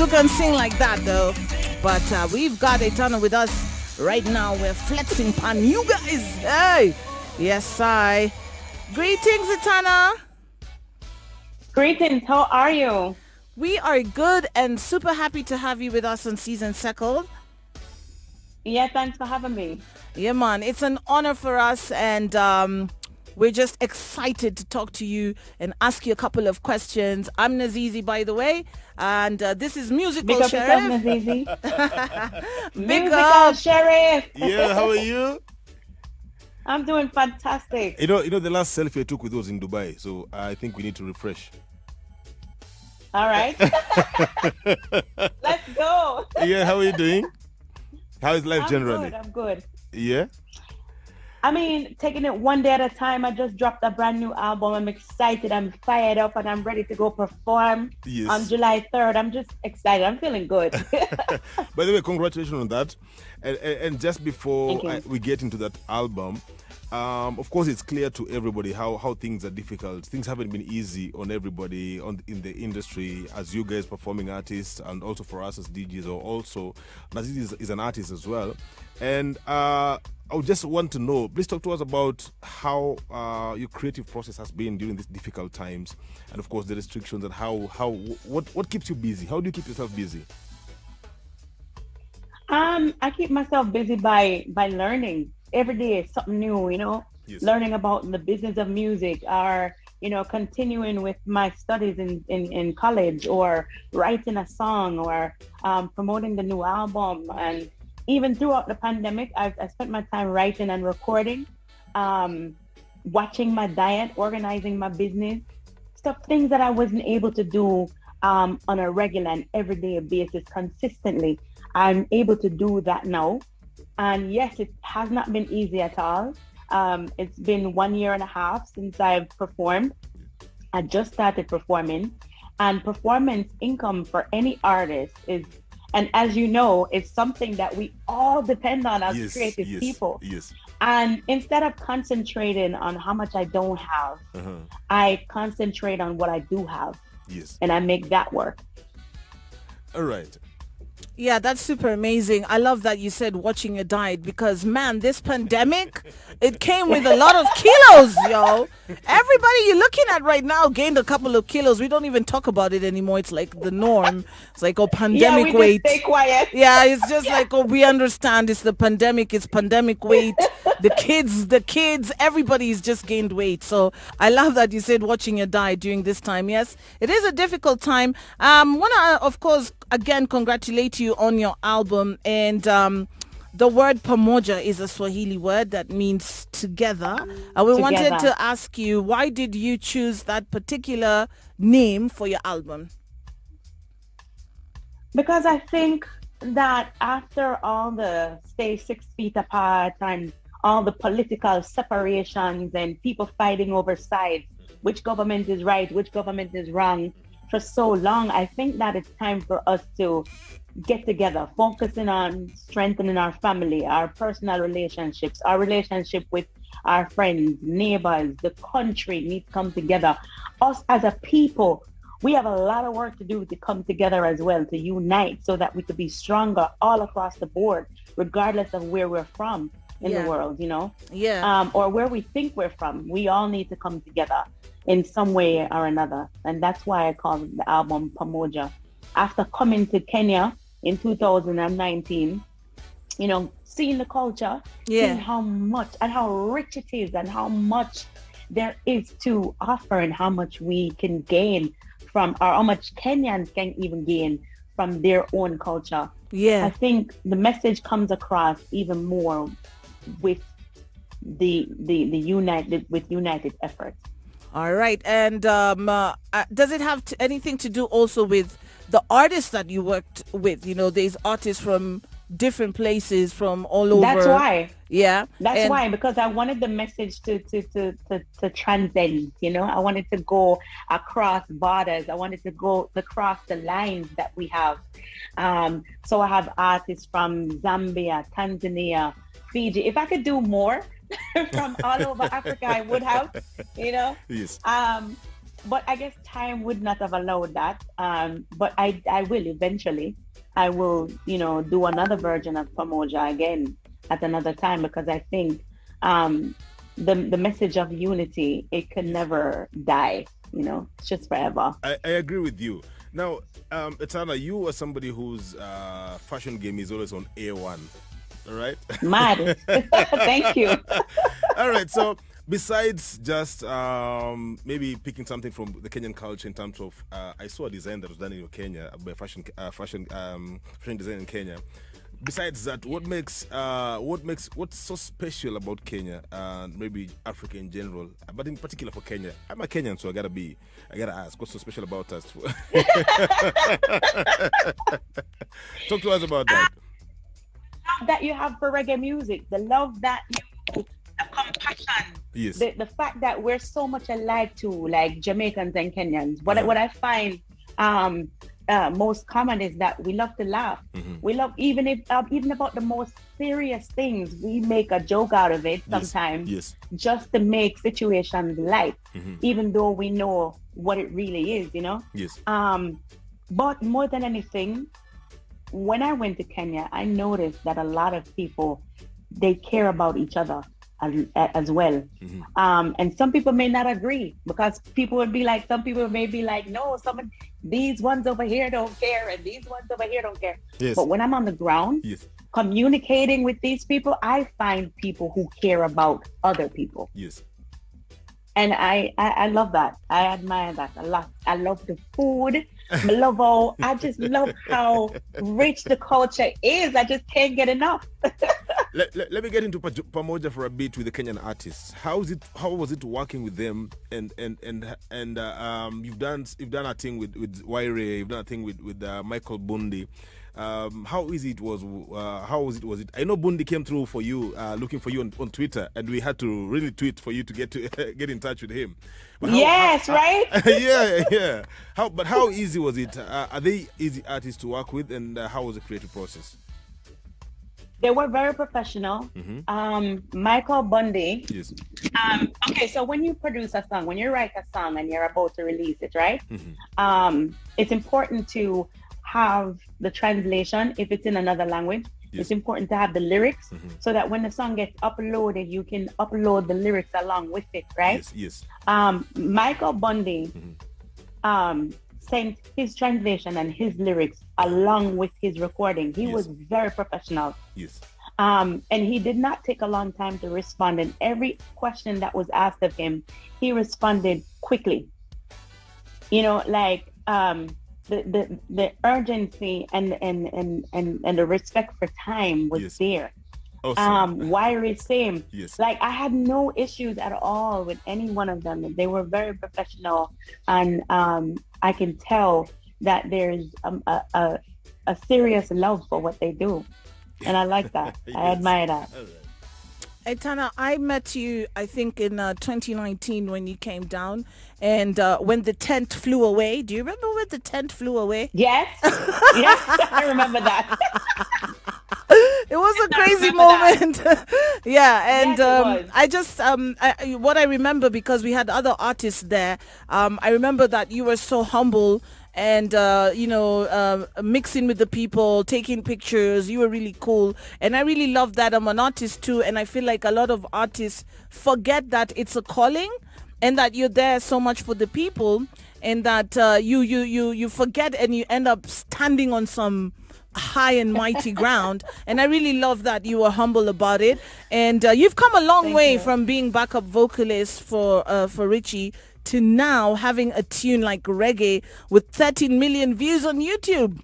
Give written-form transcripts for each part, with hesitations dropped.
who can sing like that though. But we've got Etana with us right now. We're flexing on you guys. Hey, yes, I. Greetings, Etana. Greetings. How are you? We are good and super happy to have you with us on Season Second. Yeah, thanks for having me. Yeah, man, it's an honor for us, and we're just excited to talk to you and ask you a couple of questions. I'm Nazizi, by the way, and this is Musical Big up yourself, Sheriff. Nazizi. Big Musical up. Sheriff. Yeah, how are you? I'm doing fantastic. You know, the last selfie I took with was in Dubai, so I think we need to refresh. All right. Let's go. Yeah, how are you doing? How is life generally? I'm good. Yeah? I mean, taking it one day at a time. I just dropped a brand new album. I'm excited. I'm fired up, and I'm ready to go perform on July 3rd. I'm just excited. I'm feeling good. By the way, congratulations on that. And just before we get into that album, of course, it's clear to everybody how things are difficult. Things haven't been easy on everybody in the industry, as you guys performing artists, and also for us as DJs, or also Nazizi is an artist as well. And I would just want to know, please talk to us about how your creative process has been during these difficult times, and of course the restrictions, and what keeps you busy. How do you keep yourself busy? I keep myself busy by learning. Every day is something new, learning about the business of music, or, continuing with my studies in college, or writing a song, or promoting the new album. And even throughout the pandemic, I spent my time writing and recording, watching my diet, organizing my business, things that I wasn't able to do on a regular and everyday basis consistently. I'm able to do that now. And yes, it has not been easy at all. It's been 1.5 years since I've performed. I just started performing, and performance income for any artist is, and as you know, it's something that we all depend on as creative people. Yes. And instead of concentrating on how much I don't have, I concentrate on what I do have. Yes. And I make that work. All right. Yeah, that's super amazing. I love that you said watching your diet, because, man, this pandemic, it came with a lot of kilos, yo. Everybody you're looking at right now gained a couple of kilos. We don't even talk about it anymore. It's like the norm. It's like, pandemic weight. Just stay quiet. Yeah, it's just like, we understand it's the pandemic. It's pandemic weight. The kids, everybody's just gained weight. So I love that you said watching your diet during this time. Yes, it is a difficult time. Want to, of course, again, congratulate you on your album. And the word Pamoja is a Swahili word that means together. We wanted to ask you, why did you choose that particular name for your album? Because I think that after all the stay 6 feet apart and all the political separations and people fighting over sides, which government is right, which government is wrong, for so long, I think that it's time for us to get together, focusing on strengthening our family, our personal relationships, our relationship with our friends, neighbors. The country needs to come together. Us as a people, we have a lot of work to do to come together as well, to unite so that we could be stronger all across the board, regardless of where we're from in the world, or where we think we're from. We all need to come together in some way or another. And that's why I call the album Pamoja. After coming to Kenya in 2019, seeing the culture, seeing how much and how rich it is and how much there is to offer and how much we can gain from, or how much Kenyans can even gain from their own culture. Yeah. I think the message comes across even more with the united efforts. All right. And does it have anything to do also with the artists that you worked with? There's artists from different places, from all over. That's why. Yeah. That's why, because I wanted the message to transcend, I wanted to go across borders. I wanted to go across the lines that we have. So I have artists from Zambia, Tanzania, Fiji. If I could do more from all over Africa, I would have, Yes. but I guess time would not have allowed that. But I will eventually. I will, do another version of Pamoja again at another time, because I think the message of unity, it can never die. It's just forever. I agree with you. Now, Etana, you are somebody whose fashion game is always on A1. All right? Mad. Thank you. All right. So, besides just maybe picking something from the Kenyan culture in terms of, I saw a design that was done in Kenya by fashion design in Kenya. Besides that, what's so special about Kenya and maybe Africa in general, but in particular for Kenya? I'm a Kenyan, so I gotta ask, what's so special about us? Talk to us about that. Love that you have for reggae music, the love that the compassion, yes, the fact that we're so much alike to like Jamaicans and Kenyans. What I find most common is that we love to laugh. Mm-hmm. We love even about the most serious things, we make a joke out of it sometimes, yes. Just to make situations light, even though we know what it really is, Yes. But more than anything, when I went to Kenya, I noticed that a lot of people, they care about each other as well. And some people may not agree, because some people may be like, no, these ones over here don't care and these ones over here don't care. Yes. But when I'm on the ground, communicating with these people, I find people who care about other people. Yes. And I love that. I admire that a lot. I love the food. I just love how rich the culture is. I just can't get enough. Let me get into Pamoja for a bit with the Kenyan artists. How was it working with them? And you've done a thing with Waire, you've done a thing with Michael Bundi. How easy it was? Was it? I know Bundi came through for you, looking for you on Twitter, and we had to really tweet for you to get get in touch with him. But right? Yeah. How easy was it? Are they easy artists to work with, and how was the creative process? They were very professional. Michael Bundy. Yes. Okay, so when you produce a song, when you write a song and you're about to release it, right? It's important to have the translation if it's in another language. Yes. It's important to have the lyrics so that when the song gets uploaded, you can upload the lyrics along with it, right? Yes. Michael Bundy sent his translation and his lyrics along with his recording. He was very professional. Yes. And he did not take a long time to respond. And every question that was asked of him, he responded quickly. The urgency and the respect for time was there. Awesome. Wiry same. Yes. Like I had no issues at all with any one of them. They were very professional, and I can tell that there's a serious love for what they do, and I like that. Yes. I admire that. Etana, I met you, I think, in 2019 when you came down, and when the tent flew away. Do you remember when the tent flew away? Yes. Yes, I remember that. It was a crazy moment. Yeah, and yes, I just what I remember, because we had other artists there, I remember that you were so humble and mixing with the people, taking pictures. You were really cool, and I really love that. I'm an artist too, and I feel like a lot of artists forget that it's a calling and that you're there so much for the people, and that you forget and you end up standing on some high and mighty ground. And I really love that you were humble about it, and you've come a long way from being backup vocalist for Richie to now having a tune like Reggae with 13 million views on YouTube.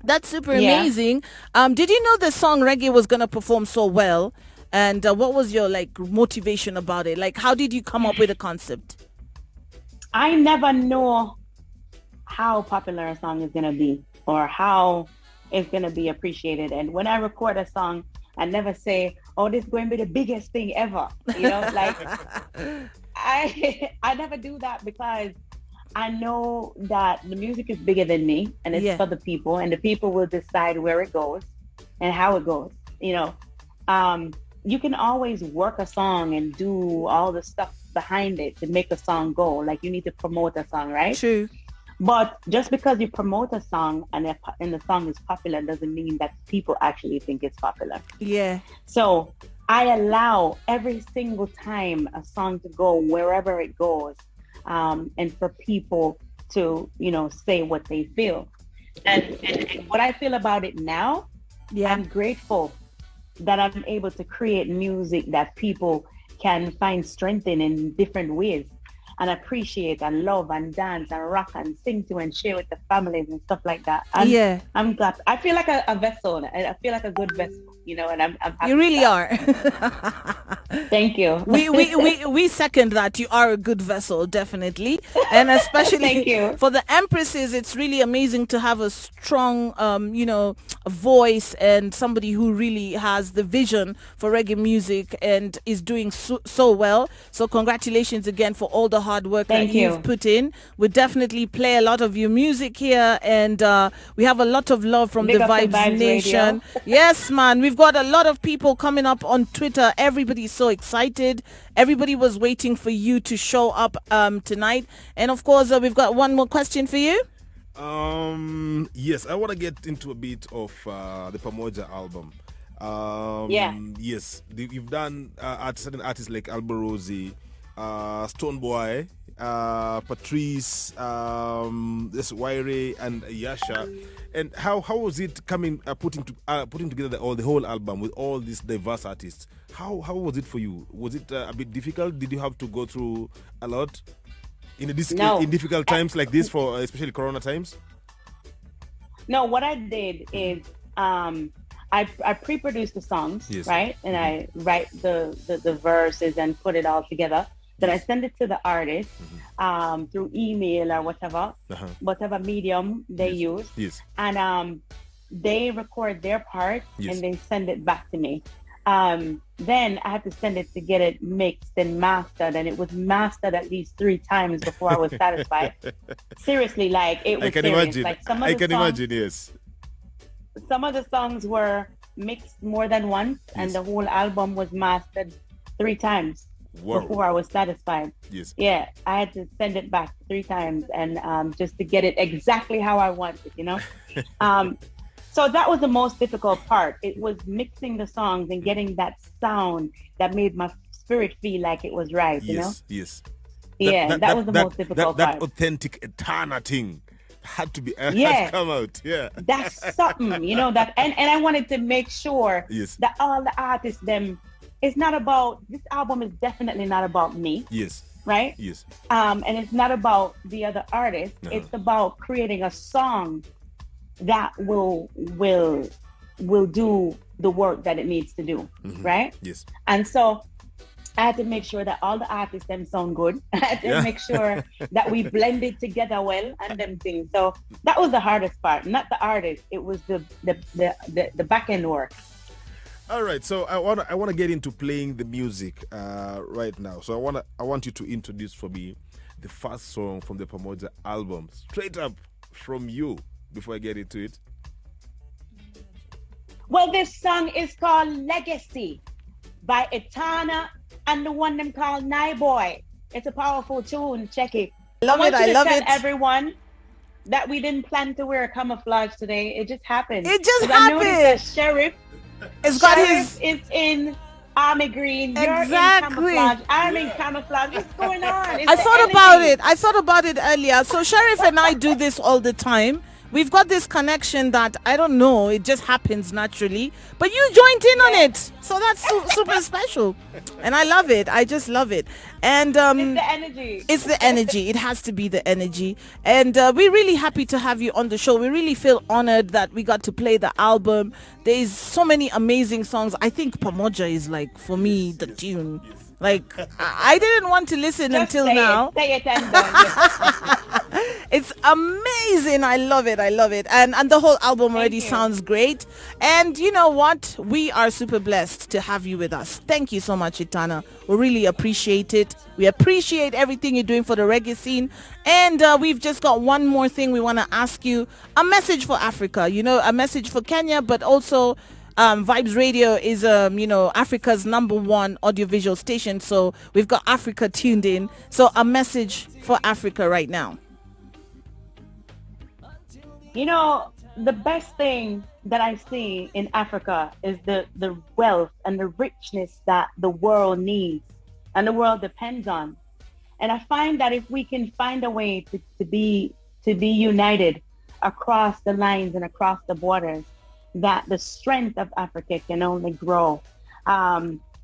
That's super amazing. Did you know the song Reggae was gonna perform so well? And what was your motivation about it? How did you come up with a concept? I never know how popular a song is gonna be or how it's gonna be appreciated. And when I record a song, I never say, "Oh, this is going to be the biggest thing ever." I never do that, because I know that the music is bigger than me, and it's for the people, and the people will decide where it goes and how it goes. You can always work a song and do all the stuff behind it to make a song go. Like you need to promote a song, right? True. But just because you promote a song and the song is popular doesn't mean that people actually think it's popular. Yeah. So I allow every single time a song to go wherever it goes, and for people to, say what they feel. And what I feel about it now, I'm grateful that I'm able to create music that people can find strength in different ways, and appreciate and love and dance and rock and sing to and share with the families and stuff like that. And I'm glad. I feel like a vessel. I feel like a good vessel, and I'm happy. You really are. Thank you. We second that. You are a good vessel, definitely. And especially Thank you. For the empresses, it's really amazing to have a strong, voice and somebody who really has the vision for reggae music and is doing so well. So congratulations again for all the hard work that you've put in. We definitely play a lot of your music here, and we have a lot of love from the Vibes Nation. Yes, man. We've got a lot of people coming up on Twitter. Everybody's so excited. Everybody was waiting for you to show up tonight. And of course, we've got one more question for you. Yes, I want to get into a bit of the Pamoja album. Yes, you've done certain artists like Alborosi, Stoneboy, Patrice, this Waire and Yasha. And how was it coming putting together the whole album with all these diverse artists? How was it for you? Was it a bit difficult? Did you have to go through a lot in difficult times like this, for especially Corona times? No, what I did is I pre-produced the songs, right? And I write the verses and put it all together. Then I send it to the artist through email or whatever medium they use. Yes. And they record their part and they send it back to me. Then I had to send it to get it mixed and mastered, and it was mastered at least 3 times before I was satisfied. Seriously, like it was serious. Imagine. Like imagine, yes. Some of the songs were mixed more than once, and the whole album was mastered 3 times before I was satisfied. Yes. Yeah, I had to send it back 3 times, and just to get it exactly how I wanted, So that was the most difficult part. It was mixing the songs and getting that sound that made my spirit feel like it was right, Yes. That was the most difficult part. That authentic Etana thing had to be has come out. Yeah. That's something, that and I wanted to make sure that all the artists it's not about, this album is definitely not about me. Yes. Right? Yes. And it's not about the other artists. It's about creating a song that will do the work that it needs to do, right? Yes. And so I had to make sure that all the artists them sound good. I had to make sure that we blended together well and them things. So that was the hardest part, not the artist. It was the back end work. All right, so I want to get into playing the music right now. So I want you to introduce for me the first song from the Pamoja album, straight up from you, before I get into it. Well, this song is called Legacy by Etana and the one them called Boy. It's a powerful tune. Check it. I love it. Tell everyone that we didn't plan to wear camouflage today. It just happened. It just happened. I noticed that Sheriff his is in army green. Exactly. You're in camouflage. I'm in camouflage. What's going on? I thought about it earlier. So Sheriff and I do this all the time. We've got this connection that, I don't know, it just happens naturally. But you joined in on it. So that's super special. And I love it. I just love it. And it's the energy. It's the energy. It has to be the energy. And we're really happy to have you on the show. We really feel honored that we got to play the album. There's so many amazing songs. I think Pamoja is, like, for me, the tune. Like, I didn't want to listen just until now. Say it and done. It's amazing. I love it. And the whole album already sounds great. And you know what? We are super blessed to have you with us. Thank you so much, Etana. We really appreciate it. We appreciate everything you're doing for the reggae scene. And we've just got one more thing we want to ask you. A message for Africa, a message for Kenya, but also Vibes Radio is, Africa's #1 audiovisual station. So we've got Africa tuned in. So a message for Africa right now. The best thing that I see in Africa is the wealth and the richness that the world needs and the world depends on. And I find that if we can find a way to be united across the lines and across the borders, that the strength of Africa can only grow.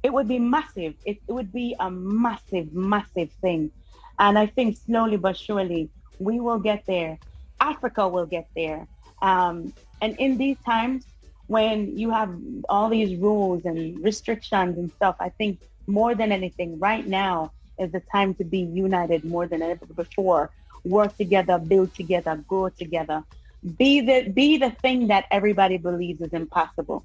It would be massive. It would be a massive, massive thing. And I think slowly but surely we will get there. Africa will get there. And in these times when you have all these rules and restrictions and stuff, I think more than anything right now is the time to be united more than ever before. Work together, build together, grow together. Be the thing that everybody believes is impossible.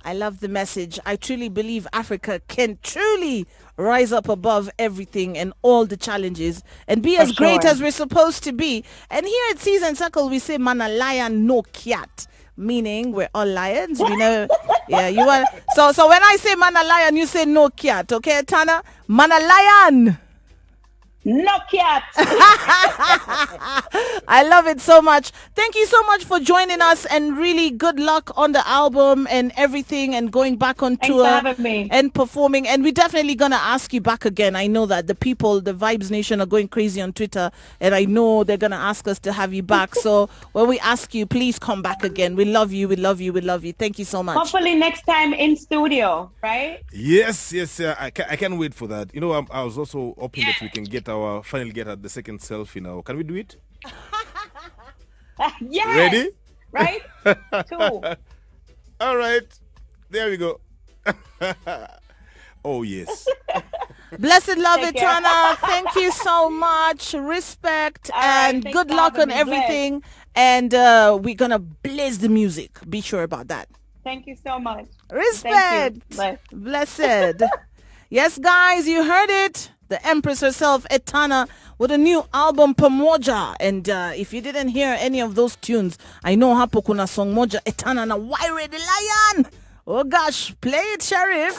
I love the message. I truly believe Africa can truly rise up above everything and all the challenges and be as great as we're supposed to be. And here at Season Circle, we say, "Man a lion, no cat," meaning we're all lions. We know, yeah. You want so when I say "man a lion," you say "no cat." Okay, Etana, "Man a lion." No cat. I love it so much. Thank you so much for joining us, and really good luck on the album and everything, and going back on tour and performing. And we're definitely gonna ask you back again. I know that the people, the Vibes Nation, are going crazy on Twitter, and I know they're gonna ask us to have you back. So when we ask you, please come back again. We love you. We love you. We love you. Thank you so much. Hopefully next time in studio, right? Yes. I can't wait for that. I was also hoping that we can finally get at the second selfie now. Can we do it? Yes. Ready? Right? 2. All right. There we go. Oh, yes. Blessed love, Etana. Thank you so much. Respect and good luck on everything. Blessed. And we're going to blaze the music. Be sure about that. Thank you so much. Respect. Blessed. Yes, guys, you heard it. The Empress herself, Etana, with a new album, Pamoja. And if you didn't hear any of those tunes, I know hapo kuna song moja, Etana na Why Ready Lion. Oh gosh, play it, Sheriff.